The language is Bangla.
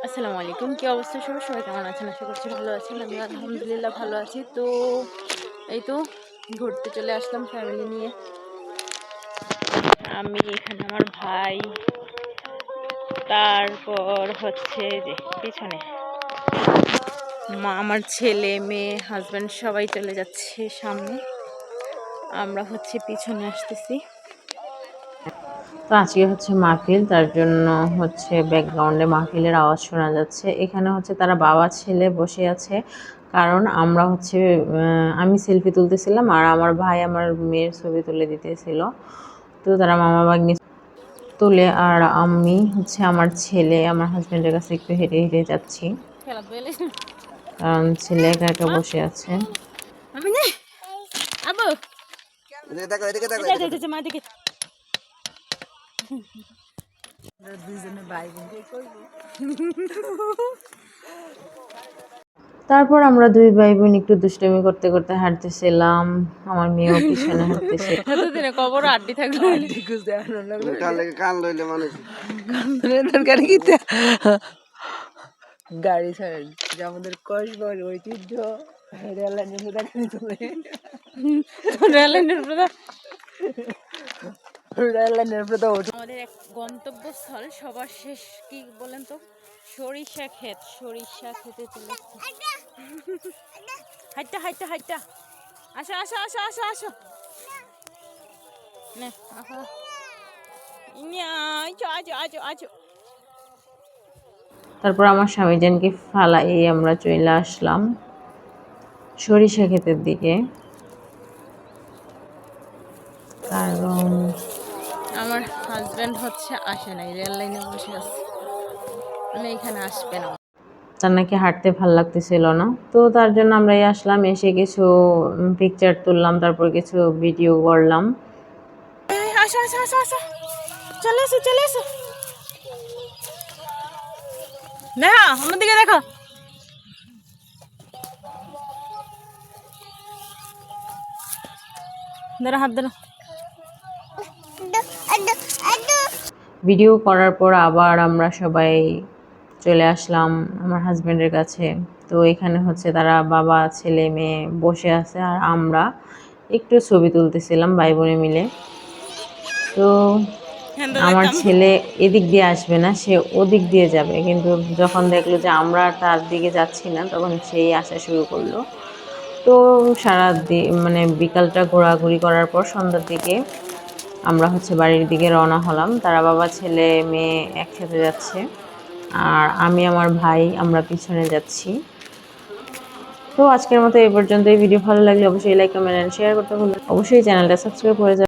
আসসালামু আলাইকুম। কি অবস্থা সবার? সবাই কেমন আছেন? আশা করছি ভালো আছেন। আমি আলহামদুলিল্লাহ ভালো আছি। তো এই তো ঘুরতে চলে আসলাম ফ্যামিলি নিয়ে। আমি এখানে আমার ভাই, তারপর হচ্ছে যে পিছনে মা, আমার ছেলে মেয়ে, হাজব্যান্ড সবাই চলে যাচ্ছে সামনে। আমরা হচ্ছে পিছনে আসতেছি। তো আজকে হচ্ছে মাহফিল, তার জন্য হচ্ছে ব্যাকগ্রাউন্ডে মাহফিলের আওয়াজ শোনা যাচ্ছে। এখানে হচ্ছে তারা বাবা ছেলে বসে আছে, কারণ আমরা হচ্ছে আমি সেলফি তুলতেছিলাম আর আমার ভাই আমার মেয়ের ছবি তুলে দিতেছিল। তো তারা মামা ভাগ্নি তুলে, আর আমি হচ্ছে আমার ছেলে আমার হাজব্যান্ডের কাছে একটু হেঁটে হেঁটে যাচ্ছি, কারণ ছেলে একা একা বসে আছে। তারপর আমরা দুই ভাই বোন একটু দুষ্টুমি করতে করতে হাঁটতেছিলাম। আমার মেয়েও পিছনে হাঁটতেছে। এতদিনে কবর আড্ডি থাকলো গাড়ি ছাড়েন যে আমাদের কসবার ঐতিহ্য রেললাইনের রেললাইনের আমাদের এক গন্তব্যস্থল সবার শেষ কি বলেন তো? সরিষা ক্ষেত। সরিষা খেতে চলে হাইটা হাইটা হাইটা আসো আসো আসো আসো আসো নে আসো আজো আজো আজো। তারপর আমার স্বামীজানকে ফালাই আমরা চলে আসলাম সরিষা ক্ষেতের দিকে, কারণ আমার হাজব্যান্ড হচ্ছে আসে নাই, রেল লাইনে বসে আছে, মানে এখানে আসবে না। তার নাকি হাঁটতে ভাল লাগতেছিল না। তো তার জন্য আমরাই আসলাম, এসে কিছু পিকচার তুললাম, তারপর কিছু ভিডিও করলাম। আসো আসো আসো আসো, চলে এসো চলে এসো। না আমার দিকে দেখো। ধরো হাত ধরো। ভিডিও করার পর আবার আমরা সবাই চলে আসলাম আমার হাজব্যান্ডের কাছে। তো এখানে হচ্ছে তারা বাবা ছেলে মেয়ে বসে আছে, আর আমরা একটু ছবি তুলতেছিলাম ভাই বোনে মিলে। তো আমার ছেলে এদিক দিয়ে আসবে না, সে ওদিক দিয়ে যাবে, কিন্তু যখন দেখলো যে আমরা তার দিকে যাচ্ছি না, তখন সেই আসা শুরু করলো। তো সারা মানে বিকালটা ঘোরাঘুরি করার পর সন্ধ্যার দিকে আমরা হচ্ছে বাড়ির দিকে রওনা হলাম। তারা বাবা ছেলে মেয়ে একসাথে যাচ্ছে, আর আমি আমার ভাই আমরা পিছনে যাচ্ছি। তো আজকের মতো এই পর্যন্ত। এই ভিডিও ভালো লাগলে অবশ্যই লাইক কমেন্ট এন্ড শেয়ার করতে ভুলবেন না। অবশ্যই চ্যানেলটা সাবস্ক্রাইব করে যাবেন।